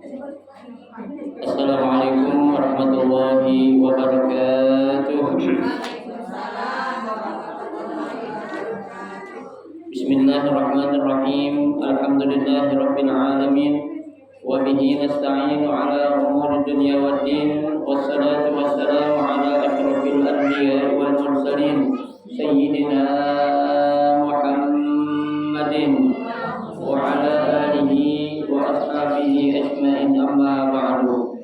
Assalamualaikum warahmatullahi wabarakatuh. Bismillahirrahmanirrahim. Alhamdulillahirabbil alamin. Wa bihi nasta'inu ala umuri dunya waddin. Wassalatu wassalamu ala asyrofil anbiya'i wal mursalin sayyidina Muhammadin wa ala alihi wa ashabihi ajma'in, amma ba'du.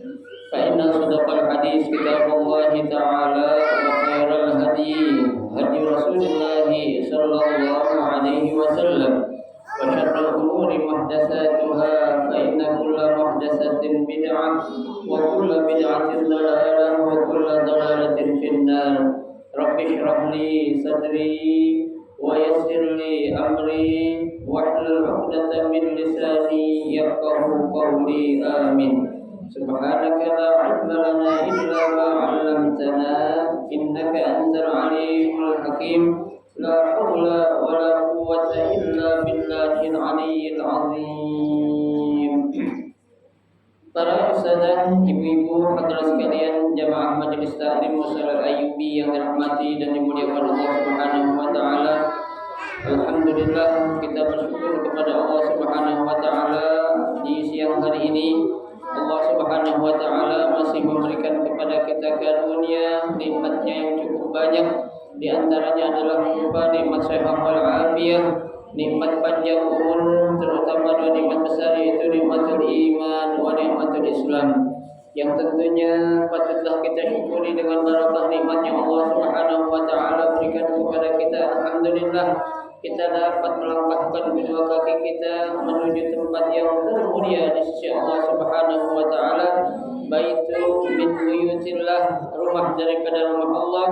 Fa inna sadaqal hadis kitabullahi ta'ala wa khairal hadi hadi Rasulillah sallallahu alaihi wasallam wa syarrul umuri muhdatsatuha fa inna kulla muhdatsatin bid'ah wa kulla bid'atin dhalalah wa kulla dhalalatin finnar. Rabbi shrah li sadri wa yassir li amri wahlul 'uqdatam min lisani yafqahu qawli. Amin. Subhanaka la ilma lana illa ma 'allamtana innaka antal alimul hakim. La haula wa la quwwata illa billahil aliyyil azim. Para ustazah, ibu-ibu, hadirin sekalian, jamaah majelis taklim Musyawarah Ayyubi yang dirahmati dan dimuliakan Allah Subhanahu wa taala. Alhamdulillah, kita bersyukur kepada Allah Subhanahu wa taala di siang hari ini. Allah Subhanahu wa taala masih memberikan kepada kita karunia nikmatnya yang cukup banyak. Di antaranya adalah berupa nikmat sehat wal afiyah, nikmat panjang umur, terutama dua nikmat besar, yaitu nikmatul iman wa nikmatul Islam, yang tentunya patutlah kita syukuri dengan barakah nikmat yang Allah Subhanahu wa taala berikan kepada kita. Alhamdulillah, kita dapat melangkahkan kedua kaki kita menuju tempat yang termulia di sisi Allah Subhanahu wa taala, baitu min buyutillah, rumah daripada rumah Allah,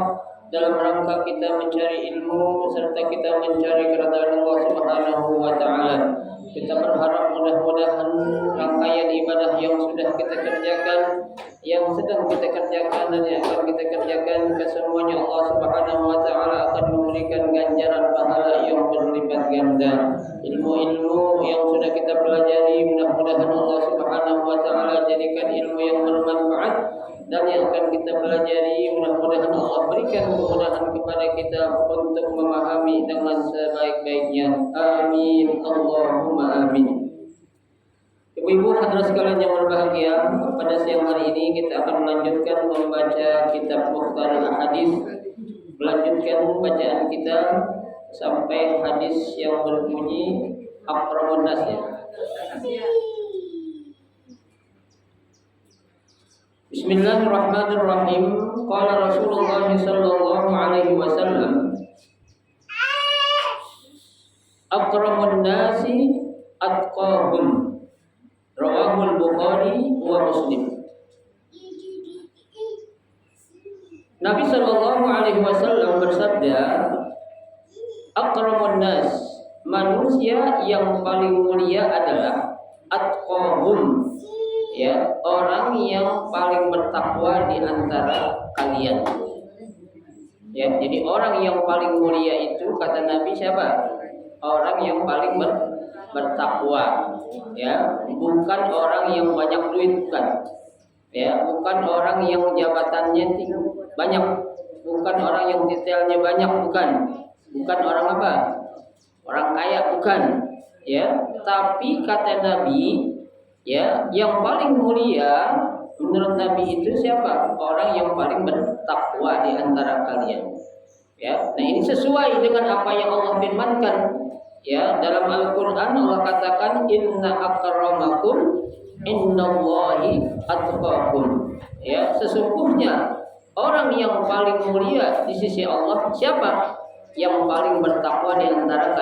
dalam rangka kita mencari ilmu serta kita mencari keridhaan Allah Subhanahu wa taala. Kita berharap mudah-mudahan rangkaian ibadah yang sudah kita kerjakan, yang sedang kita kerjakan dan yang akan kita kerjakan, kesemuanya Allah Subhanahu wa taala akan memberikan ganjaran pahala yang berlipat ganda. Ilmu-ilmu yang sudah kita pelajari, mudah-mudahan Allah Subhanahu wa taala jadikan ilmu yang bermanfaat, dan yang akan kita pelajari mudah-mudahan Allah berikan kemudahan kepada kita untuk memahami dengan sebaik-baiknya. Amin, Allahumma amin. Ibu-ibu hadirin sekalian yang berbahagia, pada siang hari ini kita akan melanjutkan membaca kitab Mukhtarul Hadis, melanjutkan bacaan kita sampai hadis yang berbunyi aqrabun nas, ya. Bismillahirrahmanirrahim. Qala Rasulullah sallallahu alaihi wasallam, aqramun nasi atqahum. Rawahul Bukhari wa Muslim. Nabi sallallahu alaihi wasallam bersabda, aqramun nas, manusia yang paling mulia adalah atqahum, ya, orang yang paling bertakwa di antara kalian. Ya, jadi orang yang paling mulia itu kata Nabi siapa? Orang yang paling bertakwa, ya, bukan orang yang banyak duit, bukan. Ya, bukan orang yang jabatannya tinggi banyak, bukan orang yang detailnya banyak, bukan. Bukan orang apa? Orang kaya, bukan. Ya, tapi kata Nabi, ya, yang paling mulia menurut Nabi itu siapa? Orang yang paling bertakwa di antara kalian. Ya, nah ini sesuai dengan apa yang Allah firmankan. Ya, dalam Al-Qur'an Allah katakan inna akramakum innallahi atqakum. Ya, sesungguhnya orang yang paling mulia di sisi Allah siapa? Yang paling bertakwa di antara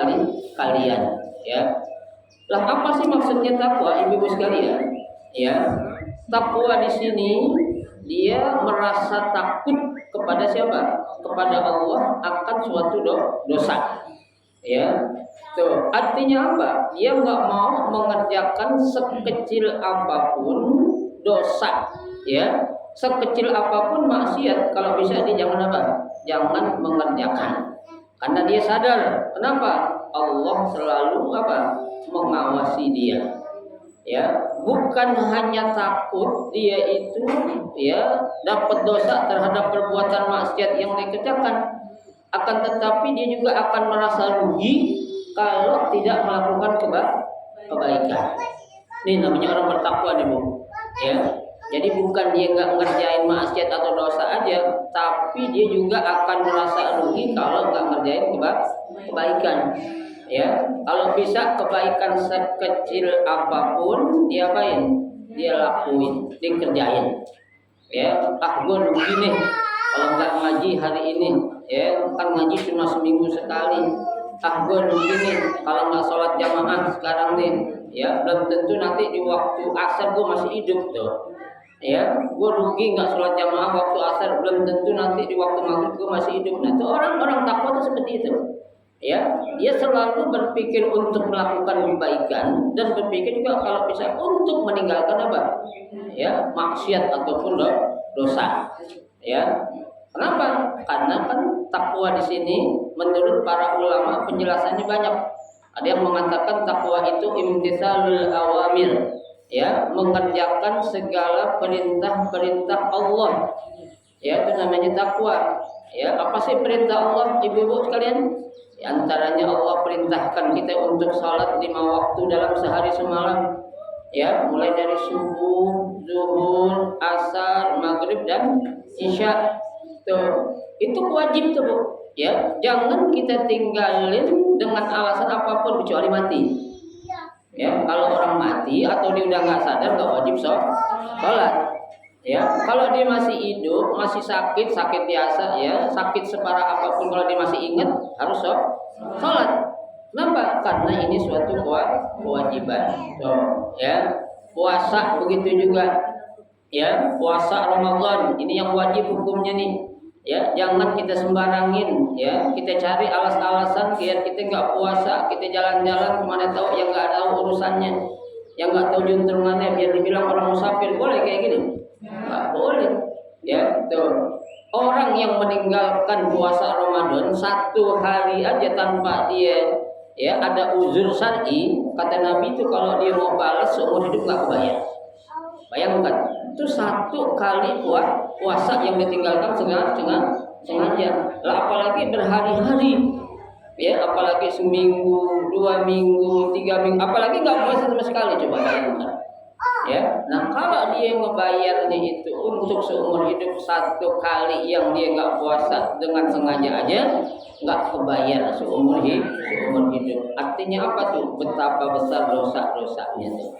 kalian. Ya. Lah apa sih maksudnya takwa, ibu-ibu sekalian? Ya, takwa di sini dia merasa takut kepada siapa? Kepada Allah akan suatu dosa. Ya, tuh artinya apa? Dia nggak mau mengerjakan sekecil apapun dosa. Ya, sekecil apapun maksiat, kalau bisa dia jangan apa? Jangan mengerjakan. Karena dia sadar, kenapa? Allah selalu apa? Mengawasi dia. Ya, bukan hanya takut dia itu ya dapat dosa terhadap perbuatan maksiat yang dikerjakan, akan tetapi dia juga akan merasa rugi kalau tidak melakukan kebaikan. Ini namanya orang bertakwa nih, Bu. Ya. Jadi bukan dia nggak ngerjain maksiat atau dosa aja, tapi dia juga akan merasa rugi kalau nggak ngerjain kebaikan. Ya, kalau bisa kebaikan sekecil apapun dia apain? Dia lakuin, dia kerjain. Ya, gue rugi nih kalau nggak ngaji hari ini. Ya, kan ngaji cuma seminggu sekali. Gue rugi nih kalau nggak sholat jamaah sekarang nih. Ya, belum tentu nanti di waktu asar gue masih hidup tuh. Ya, gue rugi nggak sholat jamaah waktu asar, belum tentu nanti di waktu maghrib gue masih hidup. Nah, itu orang-orang takwa itu seperti itu. Ya, dia selalu berpikir untuk melakukan kebaikan dan berpikir juga kalau bisa untuk meninggalkan apa? Ya, maksiat ataupun dosa. Ya. Kenapa? Karena kan takwa di sini menurut para ulama penjelasannya banyak. Ada yang mengatakan takwa itu imtitsalul awamir. Ya, mengerjakan segala perintah-perintah Allah. Ya, itu namanya takwa. Ya, apa sih perintah Allah, ibu-ibu sekalian? Di antaranya Allah perintahkan kita untuk salat 5 waktu dalam sehari semalam. Ya, mulai dari subuh, zuhur, asar, maghrib dan isya. Tuh, itu wajib tuh, Bu. Ya, jangan kita tinggalin dengan alasan apapun kecuali mati. Ya, kalau orang mati atau dia udah nggak sadar nggak wajib sholat. Ya, kalau dia masih hidup, masih sakit biasa, ya sakit separah apapun, kalau dia masih ingat harus sholat. Kenapa? Karena ini suatu kewajiban. So, ya, puasa begitu juga. Ya, puasa Ramadan ini yang wajib hukumnya nih. Ya, jangan kita sembarangin. Ya, kita cari alas-alasan biar kita nggak puasa, kita jalan-jalan kemana tahu yang nggak tahu urusannya, yang nggak tahu juntrungannya biar dibilang orang musafir. Boleh kayak gini? Nggak boleh. Ya, tuh. Orang yang meninggalkan puasa Ramadan 1 hari aja tanpa dia ya ada uzur syar'i, kata Nabi itu kalau dia mau balas seumur hidup nggak kebayar. Bayangkan, itu 1 kali puasa yang ditinggalkan sengaja. Lah apalagi berhari-hari. Ya, apalagi seminggu, 2 minggu, 3 minggu, apalagi nggak puasa sama sekali, coba bayangkan. Ya, nah kalau dia ngebayarnya itu untuk seumur hidup 1 kali yang dia nggak puasa dengan sengaja aja, nggak kebayar seumur hidup. Artinya apa tuh? Betapa besar dosa-dosanya tuh.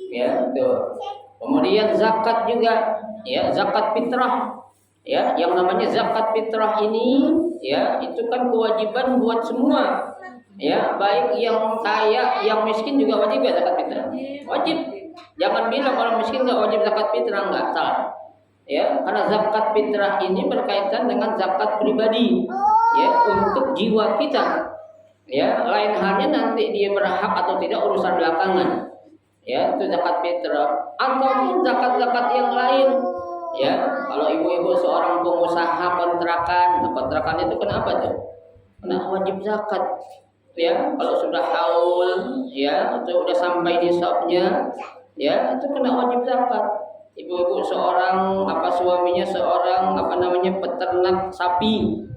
Ya, tuh. Kemudian zakat juga, ya zakat fitrah. Ya, yang namanya zakat fitrah ini, ya itu kan kewajiban buat semua. Ya, baik yang kaya, yang miskin juga wajib ya zakat fitrah. Wajib. Jangan bilang orang miskin nggak wajib zakat fitrah, nggak, salah. Ya, karena zakat fitrah ini berkaitan dengan zakat pribadi, ya untuk jiwa kita. Ya, lain halnya nanti dia berhak atau tidak urusan belakangan. Ya, itu zakat fitrah ataupun zakat-zakat yang lain. Ya, kalau ibu-ibu seorang pengusaha kontrakan itu kenapa tuh? Kena wajib zakat. Ya, kalau sudah haul, ya, atau sudah sampai nisabnya, ya, itu kena wajib zakat. Ibu-ibu seorang suaminya seorang peternak sapi,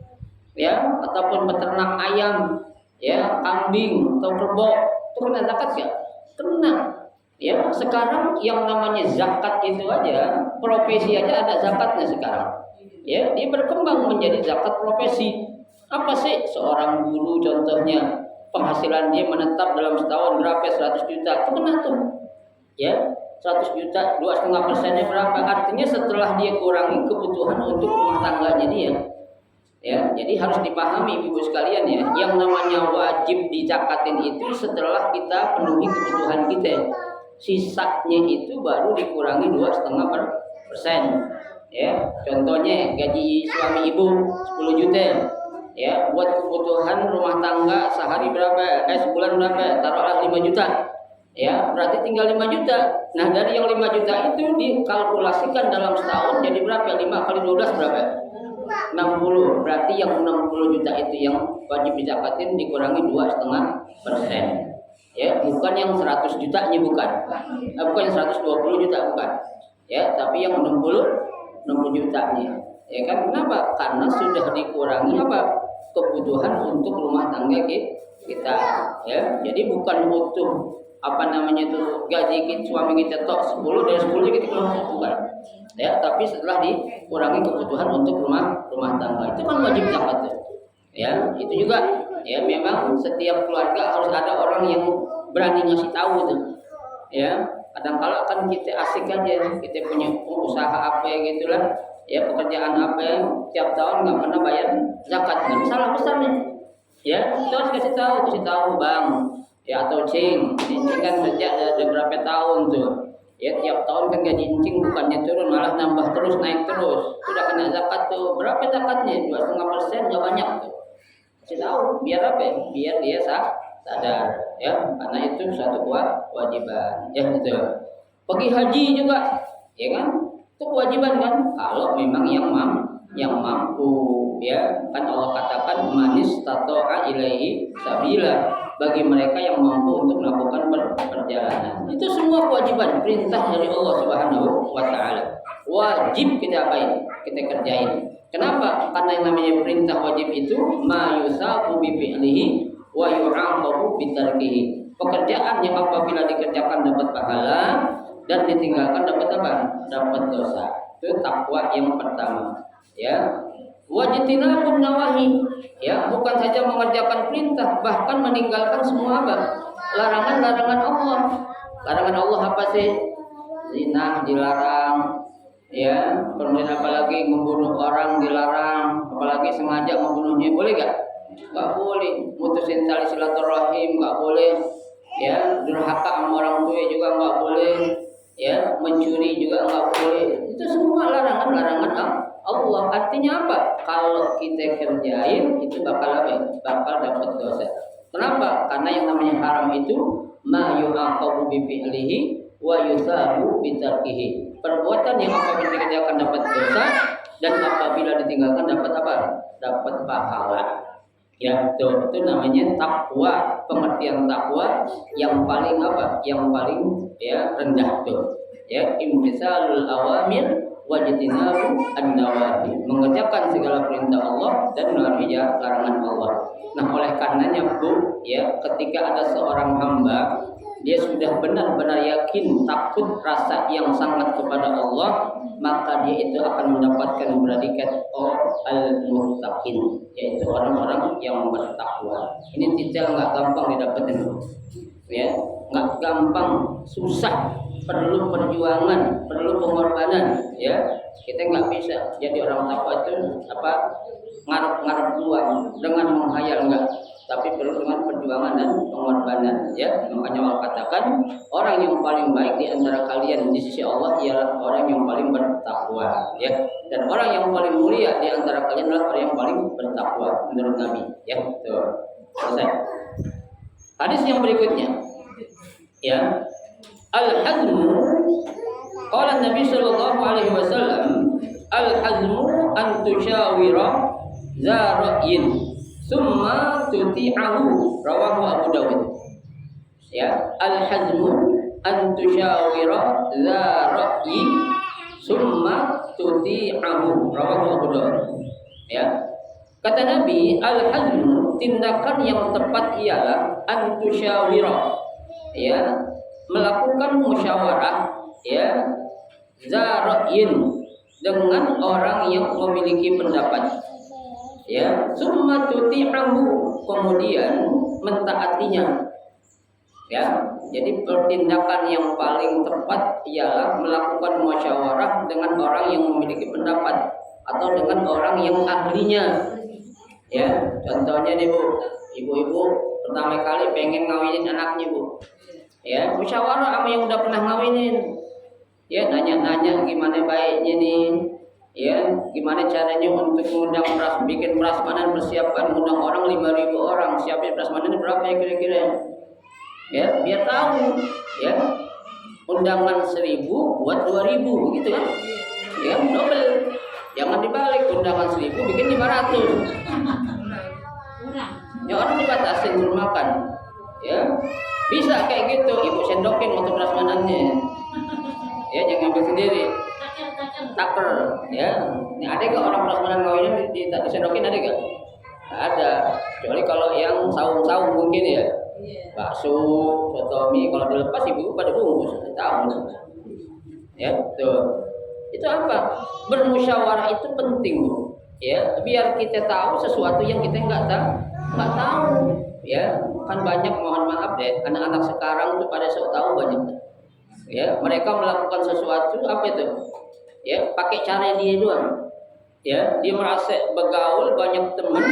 ya, ataupun peternak ayam, ya, kambing atau kerbau, itu kena zakat ya? Kena. Ya, sekarang yang namanya zakat itu aja, profesi aja ada zakatnya sekarang. Ya, dia berkembang menjadi zakat profesi. Apa sih seorang guru contohnya, penghasilan dia menetap dalam setahun berapa? 100 juta. Itu kena tuh. Ya, 100 juta, 2,5%-nya berapa? Artinya setelah dia kurangi kebutuhan untuk rumah tangganya dia. Ya, jadi harus dipahami ibu sekalian ya, yang namanya wajib dizakatin itu setelah kita penuhi kebutuhan kita. Sisanya itu baru dikurangi 2,5%. Ya, contohnya gaji suami ibu 10 juta. Ya, buat kebutuhan rumah tangga sehari berapa? Sebulan berapa? Taruhlah 5 juta. Ya, berarti tinggal 5 juta. Nah, dari yang 5 juta itu dikalkulasikan dalam setahun jadi berapa? 5 kali 12 berapa? 60. Berarti yang 60 juta itu yang wajib dizakatin dikurangi 2,5%. Ya, bukan yang 100 jutanya bukan. Bukan yang 120 juta bukan. Ya, tapi yang 60 jutanya. Ya kan, kenapa? Karena sudah dikurangi apa? Kebutuhan untuk rumah tangga kita. Ya, jadi bukan butuh apa namanya itu gaji kita, suami kita tok 10 dari 10 kita keluar bukan. Ya, tapi setelah dikurangi kebutuhan untuk rumah tangga. Itu kan wajib zakat tuh. Ya, itu juga ya memang setiap keluarga harus ada orang yang berani ngasih tahu tuh. Ya, kadang-kala kan kita asik aja, kita punya usaha apa ya gitulah. Ya, pekerjaan apa yang tiap tahun nggak pernah bayar zakat. Itu salah besar nih. Ya, kita harus kasih tahu Bang. Ya, atau Cing kan kerja ada berapa tahun tuh. Ya, tiap tahun kan gaji Cing bukannya turun malah nambah terus, naik terus. Sudah kena zakat tuh. Berapa zakatnya? 2,5%, nggak banyak tuh. Kasih tahu biar apa? Biar dia sadar ya, karena itu suatu kewajiban. Ya, gitu. Pergi haji juga, ya kan? Itu kewajiban kan? Kalau memang yang mampu, ya kan Allah katakan manis tato'a ilaihi sabila, bagi mereka yang mampu untuk melakukan perjalanan. Itu semua kewajiban, perintah dari Allah Subhanahu wa taala. Wajib kita apain? Kita kerjain. Kenapa? Karena yang namanya perintah wajib itu ma yusabu bi fi'lihi wa yu'aqabu bi tarkihi. Pekerjaan yang apabila dikerjakan dapat pahala dan ditinggalkan dapat apa? Dapat dosa. Itu takwa yang pertama. Ya. Wajtinabun nawahi. Ya, bukan saja mengerjakan perintah, bahkan meninggalkan semua apa? Larangan-larangan Allah. Larangan Allah apa sih? Zina dilarang. Ya, kemudian apalagi membunuh orang dilarang, apalagi sengaja membunuhnya, boleh gak? Gak boleh. Mutusin tali silaturahim gak boleh. Ya, durhaka sama orang tua juga gak boleh. Ya, mencuri juga gak boleh. Itu semua larangan-larangan Allah. Artinya apa? Kalau kita kerjain itu bakal apa? Bakal dapat dosa. Kenapa? Karena yang namanya haram itu ma yu'aqabu bi fi'lihi wa yusabu bi tarkihi. Perbuatan yang apabila dikerjakan dapat dosa dan apabila ditinggalkan dapat apa? Dapat pahala. Ya, itu namanya takwa. Pengertian takwa yang paling apa? Yang paling ya rendah tuh. Ya, imtisalul awamir wajtinabu an-nawahi. Mengerjakan segala perintah Allah dan melarang larangan Allah. Nah, oleh karenanya Bu, ya, ketika ada seorang hamba dia sudah benar-benar yakin, takut, rasa yang sangat kepada Allah, maka dia itu akan mendapatkan predikat al-muttaqin, yaitu orang-orang yang bertakwa. Ini titel nggak gampang didapetin, ya, nggak gampang, susah, perlu perjuangan, perlu pengorbanan, ya. Kita nggak bisa jadi orang takwa itu apa ngarep-ngarep doang dengan menghayal, enggak, tapi perlu dengan perjuangan dan pengorbanan, ya. Makanya Allah katakan orang yang paling baik di antara kalian di sisi Allah ialah orang yang paling bertakwa, ya. Dan orang yang paling mulia di antara kalian adalah orang yang paling bertakwa menurut Nabi, ya. Tuh. Selesai. Hadis yang berikutnya, ya. Al-hazmu, qala Nabi sallallahu alaihi wasallam, al-hazmu an tusyawira za ra'yin summa tuti'ahu, rawahu Abu Dawud. Ya, al-hazmu an tusyawira za ra'yin summa tuti'ahu, rawahu Abu Dawud. Ya. Kata Nabi, al-hazmu, tindakan yang tepat ialah an tusyawira, ya, melakukan musyawarah, ya, za ra'yin, dengan orang yang memiliki pendapat, ya, summa tuti'ahu, kemudian mentaatinya, ya. Jadi pertindakan yang paling tepat ialah melakukan musyawarah dengan orang yang memiliki pendapat atau dengan orang yang ahlinya, ya. Contohnya nih Bu, ibu-ibu pertama kali pengen ngawinin anaknya Bu, ya, musyawarah sama yang udah pernah ngawinin. Ya, nanya-nanya gimana baiknya nih, ya, gimana caranya untuk mengundang bikin prasmanan, persiapan undang orang 5.000 orang, siapin prasmanan berapa ya kira-kira, ya, biar tahu, ya, undangan 1.000 buat 2.000 gitu kan, ya, double, jangan dibalik, undangan 1.000 bikin 500, ya, orang dibatasin makan, ya. Bisa kayak gitu, ibu sendokin untuk prasmanannya. Ya, jangan ambil sendiri. Taker, ya. Ini ada gak orang prasmanan kawinnya disendokin, ada gak? Nggak ada. Kecuali kalau yang saung-saung mungkin ya. Bakso, soto mie, kalau dilepas ibu pada bungkus, tahu. Ya, tuh. Itu apa? Bermusyawarah itu penting, Bu. Ya, biar kita tahu sesuatu yang kita nggak tahu. Ya, kan banyak, mohon maaf deh, anak-anak sekarang tuh pada sok tahu banyak. Ya, mereka melakukan sesuatu apa itu? Ya, pakai cara dia doang. Ya, dia merasa bergaul banyak teman,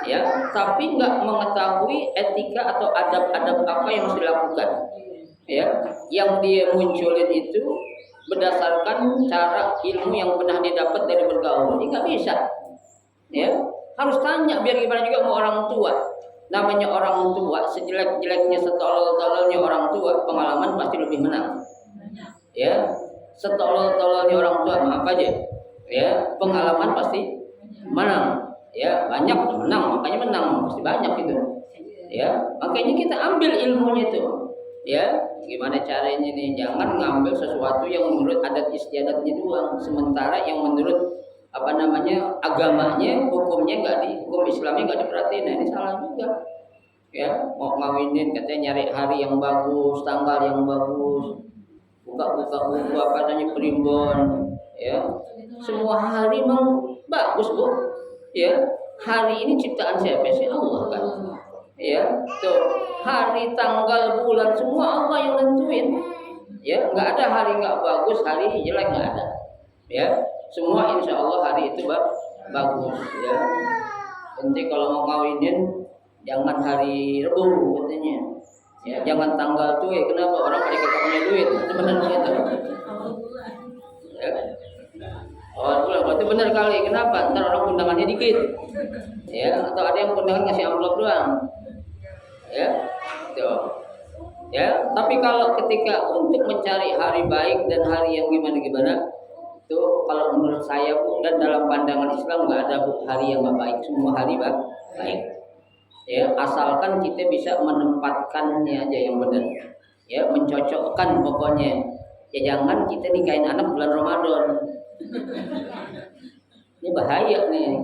ya, tapi nggak mengetahui etika atau adab-adab apa yang harus dilakukan. Ya, yang dia munculin itu berdasarkan cara ilmu yang pernah didapat dari bergaul. Ini nggak bisa. Ya, harus tanya biar gimana juga mau orang tua. Namanya orang tua, sejelek-jeleknya, setolol-tololnya orang tua, pengalaman pasti lebih menang. Ya, setolol-tololnya orang tua, maaf aja. Ya, pengalaman pasti menang. Ya, banyak menang, makanya menang pasti banyak itu. Ya, makanya kita ambil ilmunya itu. Ya, gimana caranya nih? Jangan ngambil sesuatu yang menurut adat istiadatnya doang, sementara yang menurut apa namanya agamanya, hukumnya hukum Islamnya nggak diperhatiin. Nah, ini salah juga. Ya, mau ngawinin katanya nyari hari yang bagus, tanggal yang bagus, buka buku apa namanya primbon. Ya, semua hari memang bagus, Bu. Ya, hari ini ciptaan siapa sih? Allah kan. Ya, tuh hari, tanggal, bulan semua Allah yang nentuin. Ya, nggak ada hari nggak bagus, hari jelek nggak ada. Ya, semua insya Allah hari itu bagus. Ya, nanti kalau mau kawinin jangan hari Rebu katanya. Ya, jangan tanggal tuh. Kenapa orang mereka punya duit? Itu benar gitu. Ya. Oh, berarti benar kali. Kenapa? Ntar orang undangannya dikit. Ya, atau ada yang undangan ngasih amplop doang. Ya, tuh. Ya, tapi kalau ketika untuk mencari hari baik dan hari yang gimana, itu kalau menurut saya, Bu, dan dalam pandangan Islam nggak ada, Bu, hari yang nggak baik. Semua hari baik. Ya, asalkan kita bisa menempatkannya aja yang benar. Ya, mencocokkan pokoknya. Ya, jangan kita nikahin anak bulan Ramadan. Ini bahaya nih.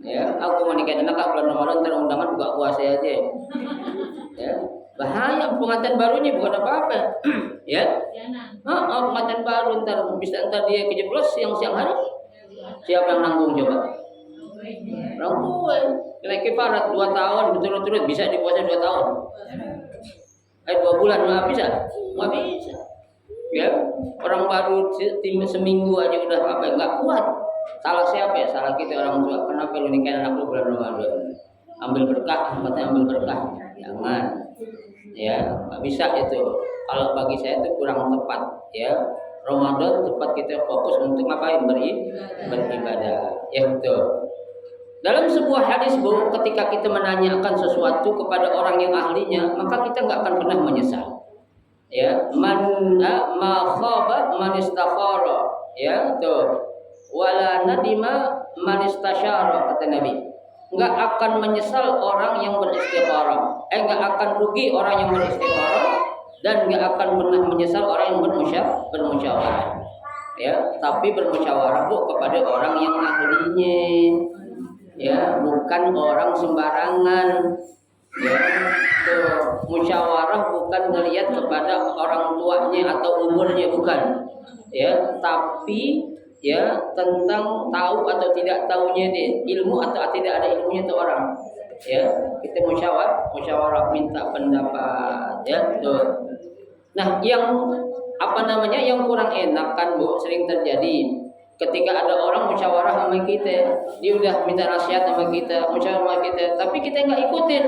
Ya, aku mau nikahin anak bulan Ramadan, ntar undangan buka puasa aja. Ya, bahaya. Pengantin barunya bukan apa-apa. Ya, pengantin baru ntar dia kejeblos siang hari. Siapa yang nanggung coba? Orang tua. Kena kifarat 2 tahun berturut-turut bisa dipuasa 2 tahun. 2 bulan nggak bisa. Ya, orang baru seminggu aja udah apa? Nggak kuat. Salah siapa ya? Salah kita orang tua. Kenapa lu nikahin anak lu bulan Ramadan? Ambil berkah, tempatnya ambil berkah. Jangan. Ya, nggak bisa itu. Kalau bagi saya itu kurang tepat. Ya, Ramadan tepat kita fokus untuk ngapain? Beribadah. Ya, betul. Dalam sebuah hadis, Bu, ketika kita menanyakan sesuatu kepada orang yang ahlinya, maka kita nggak akan pernah menyesal. Ya, ma khaba man istakhara. Ya, tuh. Wala nadima man istasyara, kata Nabi. Nggak akan menyesal orang yang beristikharah. Nggak akan rugi orang yang beristikharah, dan nggak akan pernah menyesal orang yang bermusyawarah. Ya, tapi bermusyawarah, Bu, kepada orang yang ahlinya. Ya, bukan orang sembarangan. Ya, tuh, musyawarah bukan ngelihat kepada orang tuanya atau umurnya, bukan. Ya, tapi ya tentang tahu atau tidak tahunya dia, ilmu atau tidak ada ilmunya itu orang. Ya, kita musyawarah minta pendapat. Ya, tuh. Nah, yang apa namanya yang kurang enak kan, Bu, sering terjadi. Ketika ada orang musyawarah sama kita, dia udah minta nasihat sama kita, musyawarah sama kita, tapi kita nggak ikutin.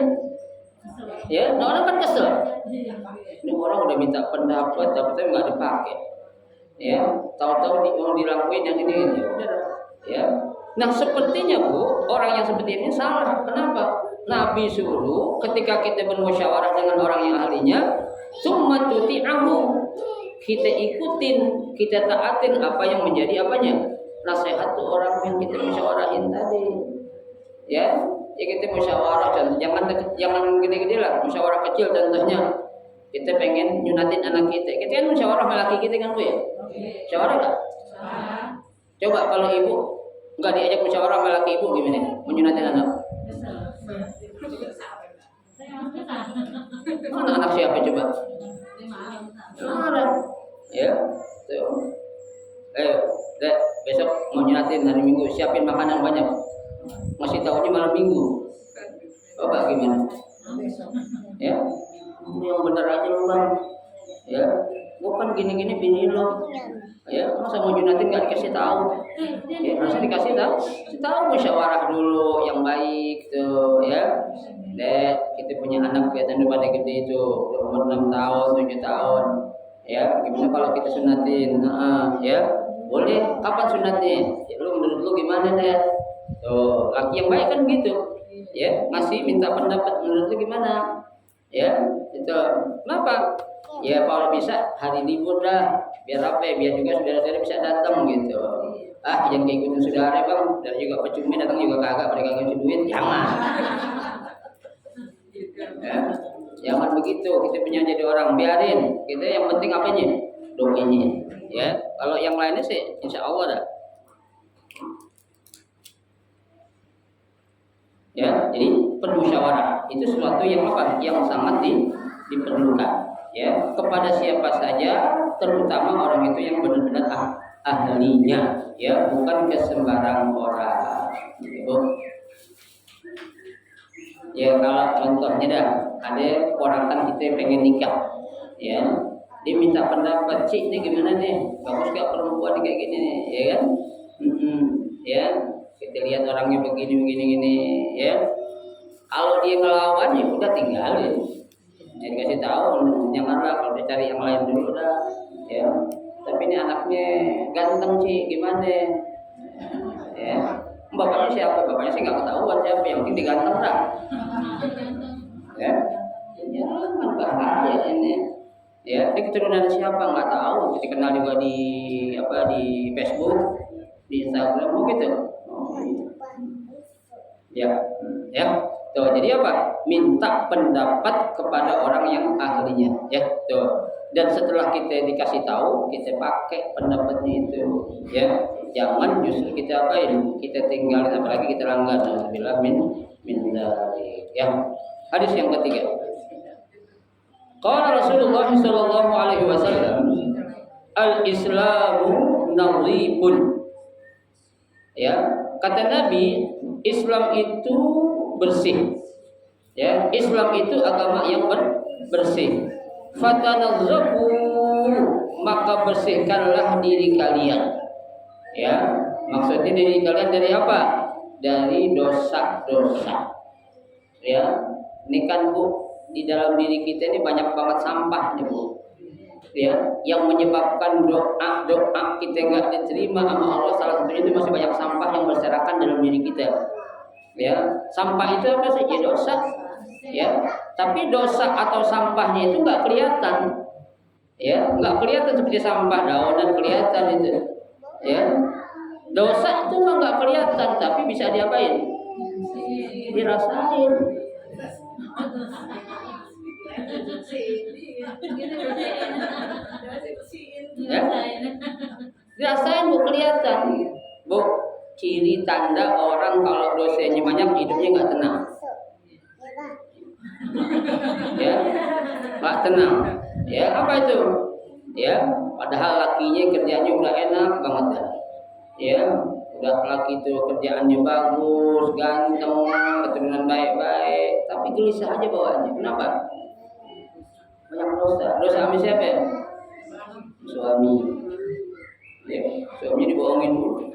Ya, nah orang kan kesel. Ini orang udah minta pendapat, tapi nggak dipakai. Ya, tahu-tahu mau dilakuin yang ini. Ya, nah sepertinya, Bu, orang yang seperti ini salah. Kenapa? Nabi suruh ketika kita bermusyawarah dengan orang yang ahlinya, summa tuti'ahu. Kita ikutin, kita taatin apa yang menjadi apanya? Nasihat tuh orang yang kita musyawarahin tadi. Ya kita musyawarah, jangan gede-gede lah, musyawarah kecil contohnya. Kita pengen nyunatin anak kita kan musyawarah sama laki kita kan Bu ya? Musyawarah enggak? Coba kalau ibu enggak diajak musyawarah sama laki ibu gimana? Menyunatin anak? Mana anak siapa coba? Marah. Ya. Tuh. Ayo, Dek, besok mau nyunatin hari Minggu, siapin makanan banyak. Masih tahunya malam Minggu. Coba gimana? Ya. Yang benar aja lu Bang. Ya. Bukan gini-gini bini lo. Ya, masa mau nyunatin enggak dikasih tahu. Ya, harus dikasih tahu. Tahu musyawarah dulu yang baik tuh, ya. Dek, kita punya anak kelihatan udah pada gede itu, umur 6 tahun, 7 tahun. Ya, gimana kalau kita sunatin? Ya. Boleh, kapan sunatnya? Ya, lu menurut lu gimana deh? Tuh, laki yang baik kan gitu. Ya, masih minta pendapat menurut lu gimana? Ya, itu. Kenapa? Ya kalau bisa hari libur dah, biar apa ya? Biar juga saudara-saudara bisa datang gitu. Yang kayak ikutin saudara Bang, dan juga percuma datang juga kagak, pada kagak ngasih duit, jangan. Ya, jangan begitu. Kita punya jadi orang, biarin. Kita yang penting apanya? Doanya. Ya, kalau yang lainnya sih, insya Allah dah. Ya, jadi permusyawarah itu sesuatu yang apa? Yang sangat diperlukan. Ya, kepada siapa saja, terutama orang itu yang benar-benar ahlinya, ya, bukan ke sembarang orang. Gitu. Ya, kalau contohnya dah, ada orang kan kita pengen nikah, ya, dia minta pendapat, Cik, ini gimana nih? Bagus gak perempuan kayak gini nih, ya kan? Ya, kita lihat orangnya begini, ya. Kalau dia ngelawan, ya udah tinggalin. Jadi kasih tahu janganlah, kalau dicari yang lain dulu dah, ya. Tapi ini anaknya ganteng Cik, gimana? Ya, bapaknya siapa? Bapaknya sih nggak ketahuan siapa, yang penting ganteng dah. Ya, jangan bahaya ini. Ya, ini keturunan siapa nggak tahu. Kita kenal juga di Facebook, di Instagram, gitu. Ya. Tuh, jadi apa? Minta pendapat kepada orang yang ahlinya, ya. Tuh. Dan setelah kita dikasih tahu, kita pakai pendapatnya itu, ya. Jangan justru kita apain? Kita tinggalin, apalagi kita langgar. Alhamdulillah min dzalik. Ya. Hadis yang ketiga. Qala Rasulullah sallallahu alaihi wasallam, al-Islamu nadhifun. Ya, kata Nabi, Islam itu bersih. Ya, Islam itu agama yang bersih. Fatanazzahu, maka bersihkanlah diri kalian. Ya, maksudnya diri kalian dari apa? Dari dosa-dosa. Ya, ini kan Bu, di dalam diri kita ini banyak banget sampah nih Bu. Ya, yang menyebabkan doa kita nggak diterima sama Allah, salah satunya itu masih banyak sampah yang berserakan dalam diri kita. Ya, sampah itu apa sih? Ya, dosa. Ya, tapi dosa atau sampahnya itu nggak kelihatan. Ya, nggak kelihatan seperti sampah daunan kelihatan itu. Ya, dosa itu mah nggak kelihatan, tapi bisa diapain? Dirasain. Ya, dirasain Bu, kelihatan. Bu, ciri tanda orang kalau dosanya banyak hidupnya nggak tenang. Ya, nggak tenang. Ya, apa itu? Ya, padahal lakinya kerjanya udah enak banget dah. Ya, udah laki itu kerjaannya bagus, ganteng, keturunan baik-baik, tapi gelisah aja bawaannya. Kenapa? Banyak dosa. Dosa sama siapa ya? Suami. Ya, suaminya dibohongin dulu.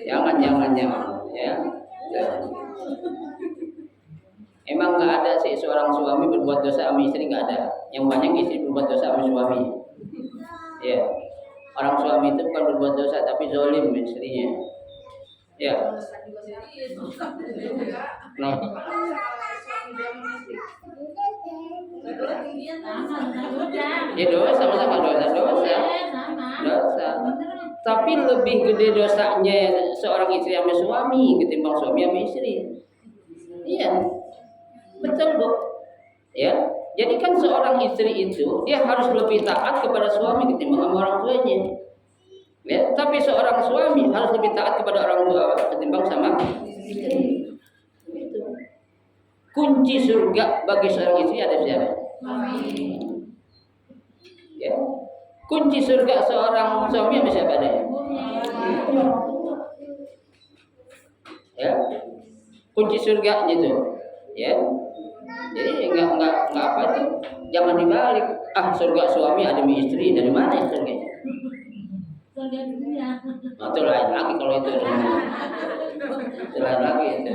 Jangan ya. Emang nggak ada sih seorang suami berbuat dosa sama istri, nggak ada. Yang banyak istri berbuat dosa sama suami. Ya, orang suami itu bukan berbuat dosa tapi zalim istrinya. Ya. Nah. Ya dosa, sama dosa. Tapi lebih gede dosanya seorang istri sama suami ketimbang suami sama istri. Iya, betul Bu. Ya, jadi kan seorang istri itu dia harus lebih taat kepada suami ketimbang sama orang tuanya. Ya, tapi seorang suami harus lebih taat kepada orang tua ketimbang sama istri. Itu. Kunci surga bagi seorang istri ada siapa? Ya. Kunci surga seorang suami apa siapa ada? Ya. Kunci surga itu. Ya. Jadi enggak apa itu. Jangan dibalik. Ah, surga suami ada di istri, dari mana surganya? Nah, itu lain lagi kalau itu. Itu lain lagi itu.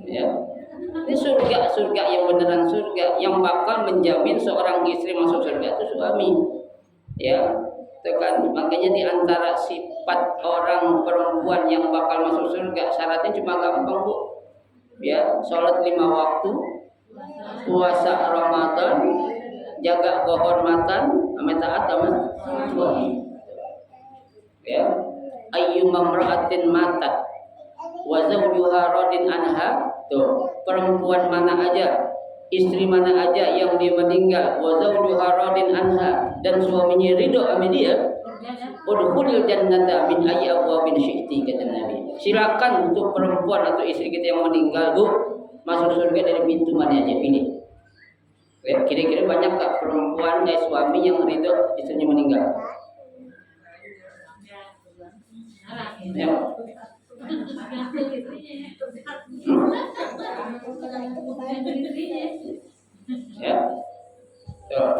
Ya. Ini surga yang beneran surga yang bakal menjamin seorang istri masuk surga itu suami. Ya, itu kan makanya di antara sifat orang perempuan yang bakal masuk surga syaratnya cuma gampang Bu. Ya, sholat 5 waktu, puasa Ramadan, jaga kehormatan, taat sama suami. Ya, ayyumma imra'atin matat wa zawjuha radin anha. Tuh, perempuan mana aja, istri mana aja yang dia meninggal wa zawjuha radin anha dan suaminya ridho sama dia, udkhulil jannata min ayyi abwabin syi'ti kata Nabi. Silakan untuk perempuan atau istri kita yang meninggal Bu, masuk surga dari pintu mana aja pilih. Ya, kira-kira banyak tak perempuan suami yang ridho istrinya meninggal? Ya. Ya. Tuh.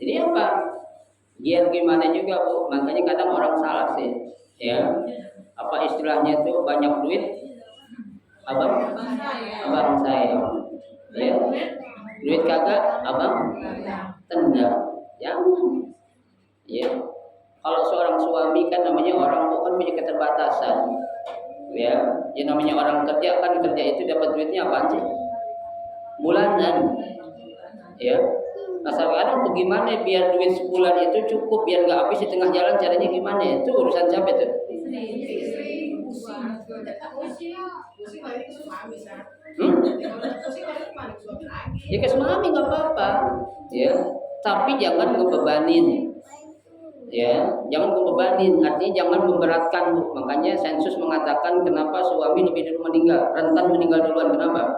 Jadi apa? Biar gimana juga Bu, makanya kadang orang salah sih. Ya. Apa istilahnya itu banyak duit? Abang saya. Ya. Duit kagak, abang tendang. Jangan. Ya. Kalau seorang suami kan namanya orang kan punya keterbatasan. Ya, yang namanya orang kerja kan kerja itu dapat duitnya apa sih? Bulanan. Ya. Nah sekarang tuh gimana biar duit sebulan itu cukup biar nggak habis di tengah jalan, caranya gimana? Itu urusan siapa itu? Ya ke suami nggak apa-apa. Ya, tapi jangan ngebebanin. Ya, jangan membebanin, artinya jangan memberatkan Bu. Makanya sensus mengatakan kenapa suami lebih dulu meninggal, rentan meninggal duluan, kenapa?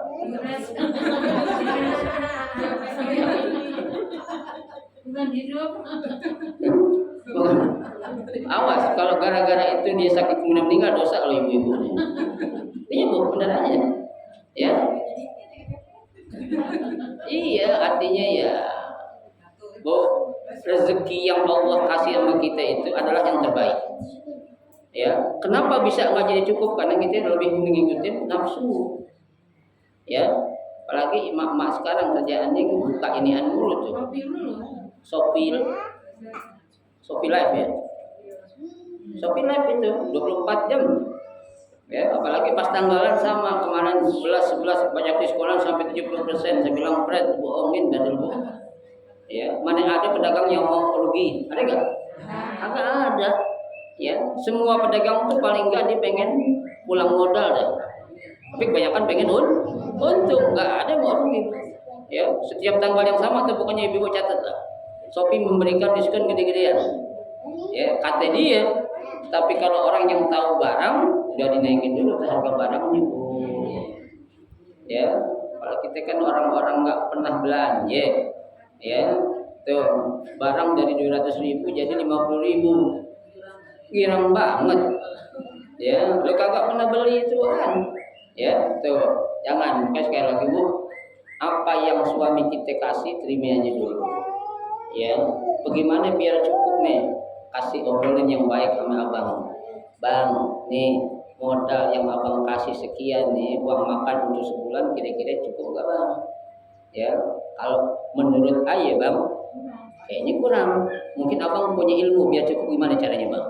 Awas kalau gara-gara itu dia sakit kemudian meninggal, dosa oleh ibu-ibu. Iya Bu, benar aja. Ya. Iya, artinya ya Bu, rezeki yang Allah kasih sama kita itu adalah yang terbaik. Ya, kenapa bisa nggak jadi cukup? Karena kita lebih mengikuti nafsu. Ya, apalagi emak-emak sekarang kerjaannya buka inian mulu tuh. Shopee Live ya. Shopee Live itu 24 jam. Ya, apalagi pas tanggalan sama kemarin 11 banyak diskonan sampai 70%. Saya bilang Fred, bohongin dan dulu. Ya, mana ada pedagang yang mau rugi? Ada nggak? Agak ada. Ya, semua pedagang tuh paling nggak dia pengen pulang modal deh. Tapi kebanyakan pengen untung, nggak ada mau rugi. Ya, setiap tanggal yang sama tuh pokoknya ibu catat lah. Shopee memberikan diskon gede-gedean. Ya, kata dia. Tapi kalau orang yang tahu barang udah dinaikin dulu harga barangnya. Ya, kalau kita kan orang-orang nggak pernah belanja. Ya, tuh barang dari 200.000 jadi 50.000, girang banget. Ya, lo kagak pernah beli itu kan? Ya, tuh jangan. Sekali lagi Bu, apa yang suami kita kasih terima aja dulu. Ya, bagaimana biar cukup nih? Kasih obrolan yang baik sama abang. Bang, nih modal yang abang kasih sekian nih, uang makan untuk sebulan kira-kira cukup gak Bang? Ya, kalau menurut ayah Bang, kayaknya kurang. Mungkin abang punya ilmu biar cukup, gimana caranya Bang?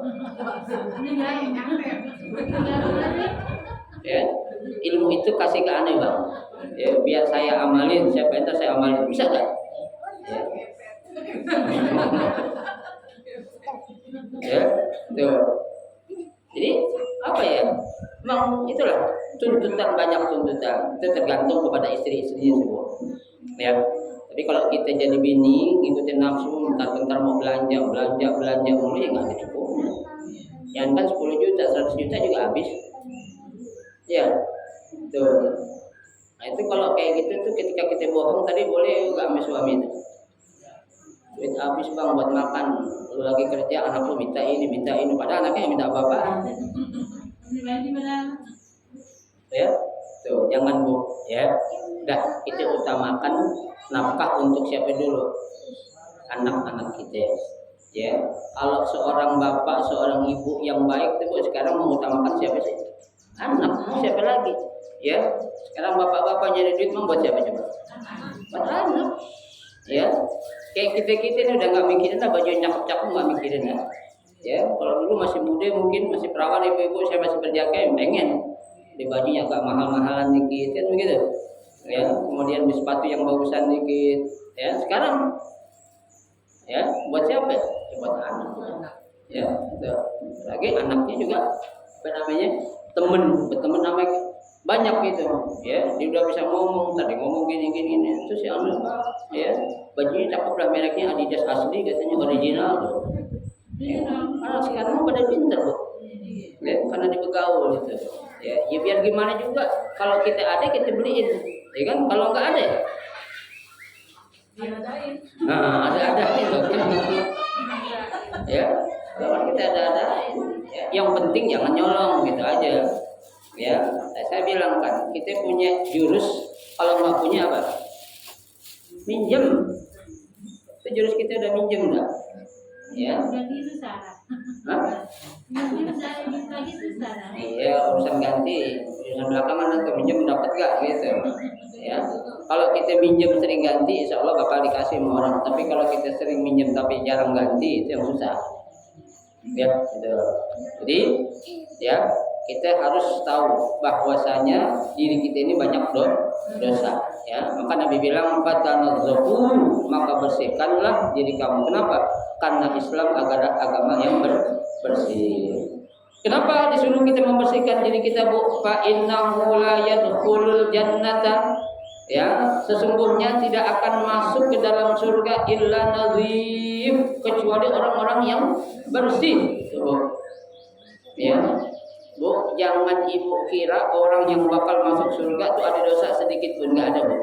Ya, ilmu itu kasih ke aneh Bang. Ya, biar saya amalin, siapa yang saya amalin, bisa gak? Ya. Ya, Tuh. Jadi apa ya? Memang itulah tuntutan, banyak tuntutan. Itu tergantung kepada istri-istrinya semua. Ya. Tapi kalau kita jadi bini ngikutin nafsu, bentar-bentar mau belanja mulu ya nggak ada cukupnya. Yang kan 10 juta, 100 juta juga habis. Ya. Tuh. Nah itu kalau kayak gitu tuh ketika kita bohong tadi boleh juga sama suami itu. Duit habis bang buat makan, lu lagi kerja anak lu minta ini, padahal anaknya yang minta apa-apa. Ya, tuh jangan bu, ya. Udah kita utamakan nafkah untuk siapa dulu? Anak-anak kita. Ya, kalau seorang bapak, seorang ibu yang baik tuh sekarang mengutamakan siapa sih? Anak, siapa lagi? Ya, sekarang bapak-bapak nyari duit mau buat siapa coba? Buat anak. Ya, kayak kita ini udah nggak mikirin lah baju cakep-cakep, nggak mikirin ya. Ya, kalau dulu masih muda mungkin masih perawan ibu-ibu, saya masih berjaga pengen di bajunya agak mahal-mahalan dikit kan begitu. Ya, kemudian di sepatu yang bagusan dikit. Ya, sekarang ya buat siapa? Ya, buat anak. Ya, gitu. Lagi anaknya juga apa namanya? Temen namanya banyak gitu. Ya, dia udah bisa ngomong, tadi ngomong gini. Terus ya ya, bajunya cakep lah, mereknya Adidas asli katanya original. Ya, anak sekarang pada pinter bu. Ya, karena dibegaul gitu. Ya biar gimana juga kalau kita ada kita beliin, ya kan? Kalau nggak ada, ada gitu. Ya, kalau kita ada, ya, yang penting jangan nyolong gitu aja. Ya, saya bilang kan kita punya jurus, kalau nggak punya apa? Minjem. Itu jurus kita udah minjem nggak? Ya. Iya, urusan ganti, urusan belakangan nanti minjem dapat gak gitu. Ya, kalau kita minjem sering ganti, insya Allah bakal dikasih sama orang. Tapi kalau kita sering minjem tapi jarang ganti, itu yang susah. Ya, gitu. Jadi, ya kita harus tahu bahwasanya diri kita ini banyak dosa. Ya, maka Nabi bilang fatanazzahu, maka bersihkanlah diri kamu. Kenapa? Karena Islam adalah agama yang bersih. Kenapa disuruh kita membersihkan diri kita, Bu? Fa innahu la yadkhulul jannata. Ya, sesungguhnya tidak akan masuk ke dalam surga illa nazif, kecuali orang-orang yang bersih. Bu. Ya. Bu, jangan ibu kira orang yang bakal masuk surga itu ada dosa sedikit pun, enggak ada, Bu.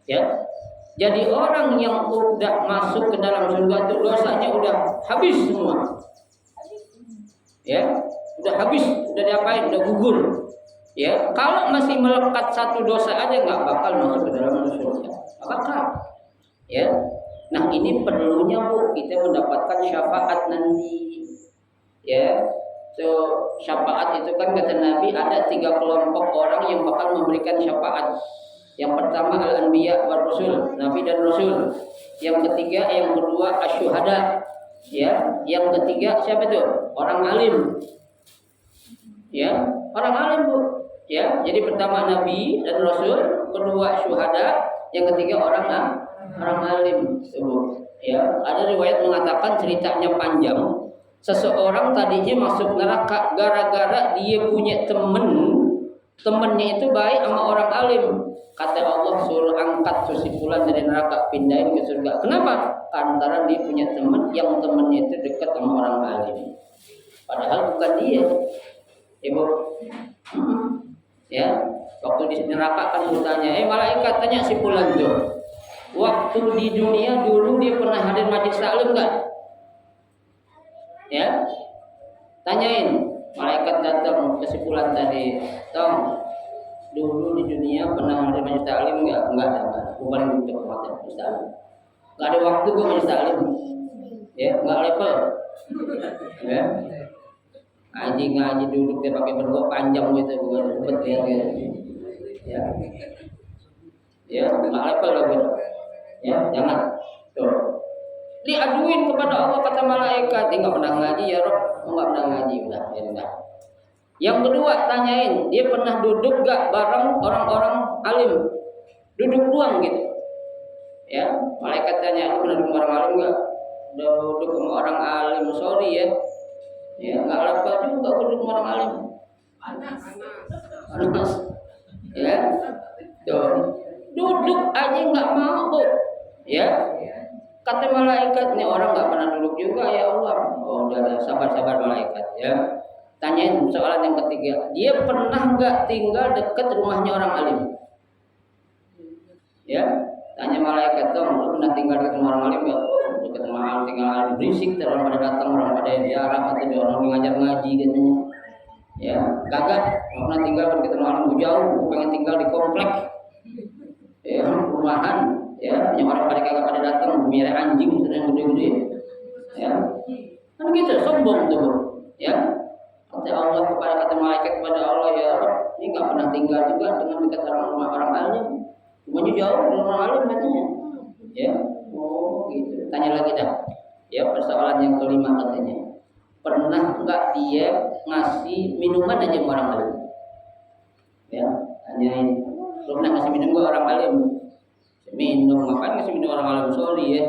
Ya. Jadi orang yang udah masuk ke dalam surga itu dosanya udah habis semua. Ya, udah habis, udah diapain, udah gugur. Ya, kalau masih melekat satu dosa aja nggak bakal masuk ke dalam surga. Nggak bakal. Ya. Nah, ini perlunya Bu kita mendapatkan syafaat nanti. Ya. So, syafaat itu kan kata Nabi ada 3 kelompok orang yang bakal memberikan syafaat. Yang pertama al-anbiya wa rasul, nabi dan rasul. Yang ketiga, yang kedua asyuhada. Ya, yang ketiga siapa itu? Orang alim. Ya, orang alim Bu. Ya, jadi pertama nabi dan rasul, kedua syuhada, yang ketiga orang alim. Bu. Ya, ada riwayat mengatakan ceritanya panjang. Seseorang tadinya masuk neraka gara-gara dia punya temennya itu baik sama orang alim. Kata Allah suruh angkat fulan dari neraka, pindahin ke surga. Kenapa? Karena dia punya teman yang temannya itu dekat sama orang alim. Padahal bukan dia. Ibu. Ya, waktu di neraka kan bertanya, malaikat tanya si fulan tuh. Waktu di dunia dulu dia pernah hadir majelis taklim enggak? Ya. Tanyain, malaikat datang ke si fulan tadi, "Tong, dulu di dunia pernah ada majelis taklim enggak? Enggak ada. Gue paling butuh waktu majelis taklim. Enggak ada waktu gue majelis taklim. Ya, enggak level. Ya. Ngaji duduk dia pakai berdua panjang gitu, bukan ribet ya gitu. Ya. Ya, enggak level loh gitu. Ya, jangan. Tuh. Diaduin kepada Allah kata malaikat, dia enggak pernah ngaji ya, Rob. Enggak pernah ngaji udah, ya udah. Yang kedua tanyain, dia pernah duduk gak bareng orang-orang alim? Duduk doang gitu. Ya, malaikat tanya, lu pernah duduk orang alim gak? Duduk sama orang alim, sorry ya. Ya, nggak level juga duduk orang alim. Panas. Ya, tuh. Duduk aja nggak mau. Ya, kata malaikat, ini orang nggak pernah duduk juga ya Allah. Oh, udah sabar-sabar malaikat ya. Tanyain soalan yang ketiga, dia pernah nggak tinggal dekat rumahnya orang alim? Ya, tanya malaikat dong, lu pernah tinggal dekat rumah orang alim nggak? Dekat rumah alim, tinggal alim berisik, orang pada datang, orang pada ziarah atau dia orang ngajar ngaji katanya. Ya, kagak pernah tinggal dekat rumah alim, jauh, pengen tinggal di komplek. Ya, rumahan, ya, yang orang pada kagak pada datang, merah anjing sedang gede-gede. Ya, kan gitu, sombong tuh, ya. Kata Allah kata malaikat kepada Allah, ya Rabb, ini nggak pernah tinggal juga dengan dekat rumah orang alim, rumahnya jauh dari orang alim katanya. Ya, oh gitu. Tanya lagi dah. Ya, persoalan yang kelima katanya, pernah nggak dia ngasih minuman aja ke orang alim? Ya, tanyain, lu pernah ngasih minum ke orang alim? Minum, ngapain ngasih minum orang alim? Sorry ya.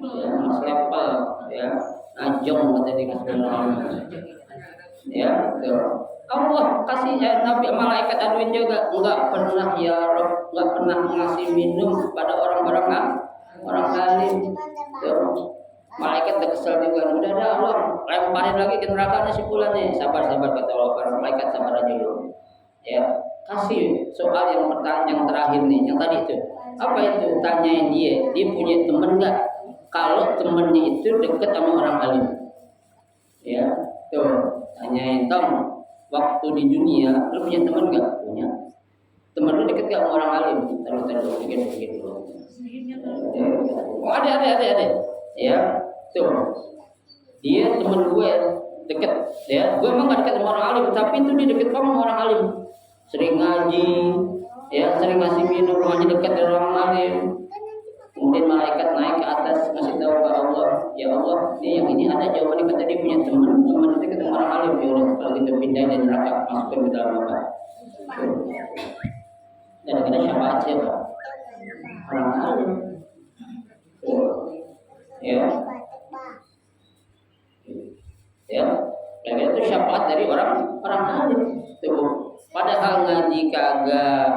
Ya, mas level, ya, ajong katanya dikasih minum orang alim. Ya, betul. Allah kasih Nabi malaikat aduin juga enggak pernah ya Rob, enggak pernah ngasih minum kepada orang-orang alim. Tuh. Malaikat udah kesel juga. Udah dah Allah, lemparin lagi ke nerakanya si fulan nih. Sabar-sabar kata Allah, para malaikat sabar aja dulu. Ya, kasih soal yang pertanyaan yang terakhir nih, yang tadi itu. Apa itu? Tanyain dia punya teman enggak? Kalau temannya itu dekat sama orang alim. Ya, tuh. Tanyain, Tom, waktu di dunia lu punya teman nggak? Punya. Teman lu deket gak sama orang alim? Taruh dikit dulu. Oh, ada. Ya, tuh. Dia teman gue deket. Ya, gue emang gak deket sama orang alim, tapi itu dia deket sama orang alim. Sering ngaji, ya, sering ngasih minum, rumahnya dekat dari orang alim. Kemudian malaikat naik ke atas ngasih tahu ke Allah, ya Allah, ini yang ini ada jawabannya, kata dia punya teman itu ketemu orang alim, ya Allah, kalau kita pindah dari neraka masukkan ke dalam neraka. Dan kita syafaat siapa? Orang alim. Ya, dan itu syafaat dari orang alim. Tuh, padahal ngaji kagak,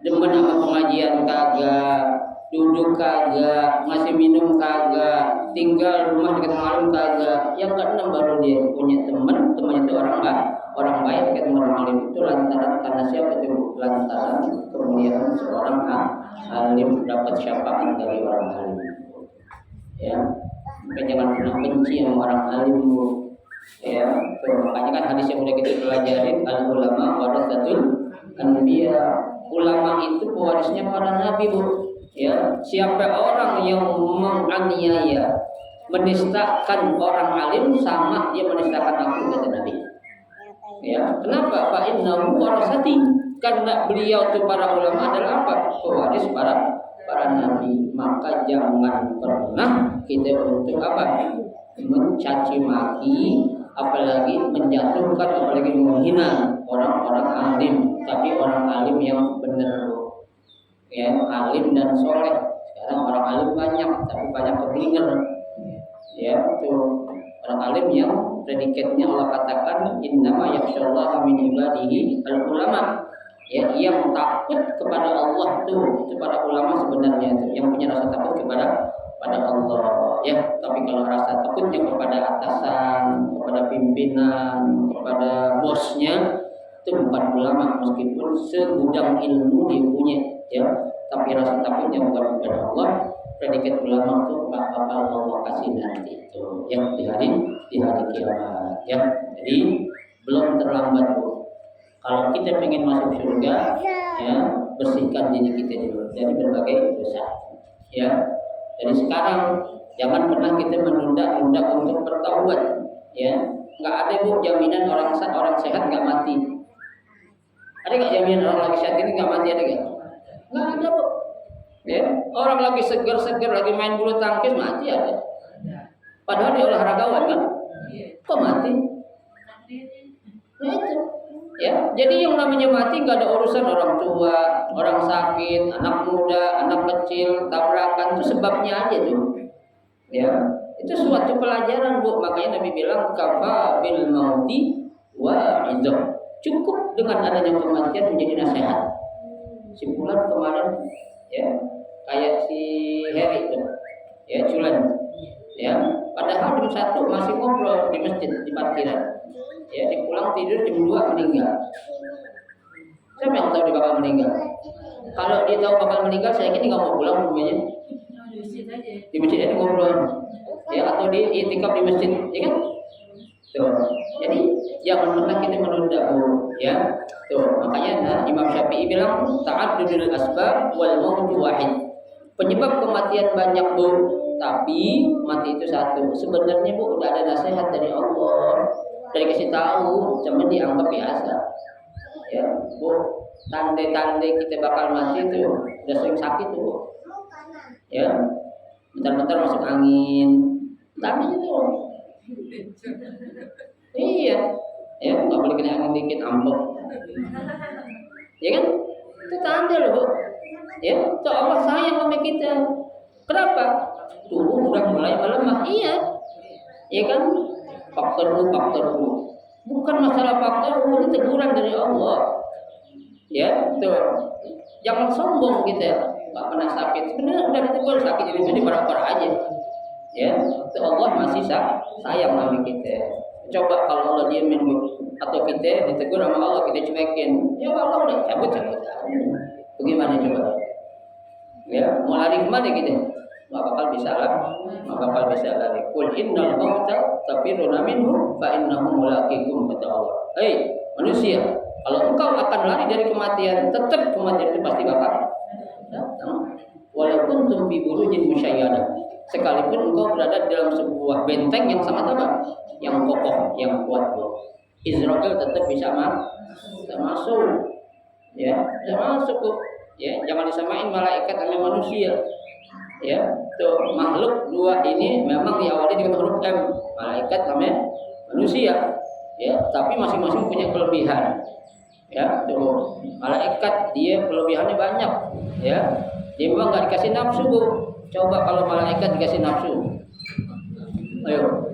demen sama pengajian kagak, duduk kagak, ngasih minum kagak, tinggal rumah dekat alim kagak. Yang keenam baru dia punya teman itu orang baik dekat orang alim. Itu lantaran karena siapa itu? Lantaran kemuliaan seorang alim dapat syafaat dari orang alim. Ya, maka jangan pernah benci sama orang alim. Ya, makanya kan hadis yang udah kita pelajari, al ulama warasatul anbiya. Ulama itu pewarisnya para nabi, Bu. Ya, siapa orang yang menganiaya, menistakan orang alim, sama dia menistakan aku, kata Nabi. Ya, kenapa? Fa innahu warasati, karena beliau itu para ulama adalah apa? Pewaris para nabi. Maka jangan pernah kita untuk apa? Mencaci maki, apalagi menjatuhkan, apalagi menghina orang-orang alim, tapi orang alim yang benar. Ya, alim dan soleh. Sekarang orang alim banyak, tapi banyak keblinger. Ya, itu orang alim yang predikatnya Allah katakan innama yakhsyallaha min ibadihi al-ulama. Ya, yang takut kepada Allah itu para ulama sebenarnya itu yang punya rasa takut kepada Allah. Ya, tapi kalau rasa takutnya kepada atasan, kepada pimpinan, kepada bosnya, itu bukan ulama, meskipun segudang ilmu dia punya. Ya, tapi rasa takutnya bukan kepada Allah. Predikat ulama itu bakal Allah kasih nanti itu yang di hari kiamat. Ya, jadi belum terlambat, Bu. Kalau kita pengen masuk surga, ya, bersihkan diri kita dulu dari berbagai dosa. Ya, dari sekarang jangan pernah kita menunda-nunda untuk bertaubat. Ya, nggak ada, Bu, jaminan orang sehat nggak mati. Ada nggak jaminan orang lagi sehat ini nggak mati, ada nggak? Nggak ada, Bu. Ya, orang lagi seger-seger lagi main bulu tangkis mati ada. Padahal dia olahragawan kan? Kok mati? Nah, itu. Ya, jadi yang namanya mati nggak ada urusan orang tua, orang sakit, anak muda, anak kecil, tabrakan, itu sebabnya aja tuh. Ya, Itu suatu pelajaran, Bu. Makanya Nabi bilang kafa bil mauti wa idzah. Cukup dengan adanya kematian menjadi nasihat. Simpulan kemarin ya, kayak si Heri itu. Ya, Culan. Ya, padahal jam 1 masih ngobrol di masjid di parkiran. Ya, dia pulang tidur jam 2 meninggal. Siapa yang tahu dia bakal meninggal? Kalau dia tahu bakal meninggal, saya yakin dia nggak mau pulang rumahnya. Di masjid aja ngobrol. Ya, atau dia itikaf di masjid, ya kan? Tuh. Jadi jangan pernah kita menunda, Bu. Ya. Tuh, makanya Imam Syafi'i bilang ta'addudul asbab wal mautu wahid. Penyebab kematian banyak, Bu, tapi mati itu satu. Sebenarnya, Bu, udah ada nasihat dari Allah, dari kasih tahu, cuma dianggap biasa. Ya, Bu, tanda-tanda kita bakal mati itu udah sering sakit tuh, Bu. Ya, bentar-bentar masuk angin, tandanya tuh. Iya, ya nggak boleh kena angin dikit ambek. Ya kan? Itu tanda loh, Bu. Ya, so Allah sayang sama kita. Kenapa? Tubuh udah mulai melemah. Iya, ya kan? Faktor U. Bukan masalah faktor U, ini teguran dari Allah. Ya, tuh. Jangan sombong kita. Nggak pernah sakit. Sebenarnya udah ditegur sakit jadi parah-parah aja. Ya, itu Allah masih sayang sama kita. Coba kalau Allah diemin atau kita ditegur sama Allah kita cuekin, ya Allah udah cabut. Bagaimana coba? Ya, mau lari kemana kita? Nggak bakal bisa lari. Qul innal mauta tafirruna minhu fa innahu mulaqikum kata Allah. Hei manusia, kalau engkau akan lari dari kematian, tetap kematian itu pasti bakal datang. Walaupun tumbi burujin musyayyada, sekalipun engkau berada dalam sebuah benteng yang sangat apa? Yang kokoh, yang kuat, Bu. Israel tetap bisa masuk. Ya, bisa masuk, Bu. Ya, jangan disamain malaikat sama manusia. Ya, tuh makhluk dua ini memang diawali dengan huruf M, malaikat sama manusia. Ya, tapi masing-masing punya kelebihan. Ya, tuh malaikat dia kelebihannya banyak. Ya, dia memang nggak dikasih nafsu, Bu. Coba kalau malaikat dikasih nafsu, ayo.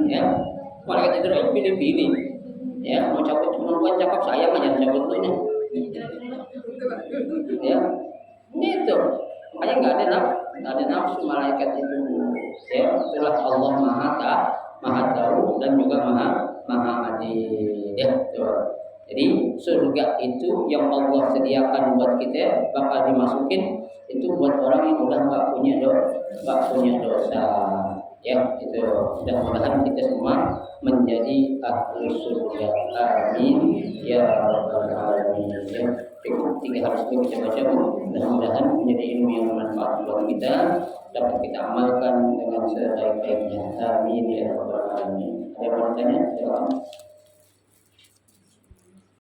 Ya, malaikat Israel pilih-pilih. Ya, mau cabut cuma buat cakap sayang aja cabut tuh. Ya, itu makanya nggak ada nafsu malaikat itu. Ya, itulah Allah maha tahu dan juga maha adil. Ya, tuh. Jadi surga itu yang Allah sediakan buat kita bakal dimasukin itu buat orang yang udah nggak punya dosa. Ya, itu mudah-mudahan kita semua menjadi ahli surga. Amin ya rabbal alamin. Ya, cukup 3 hadis itu kita baca, mudah-mudahan menjadi ilmu yang bermanfaat buat kita, dapat kita amalkan dengan sebaik-baiknya. Amin ya rabbal alamin. Ada pertanyaan? Silakan.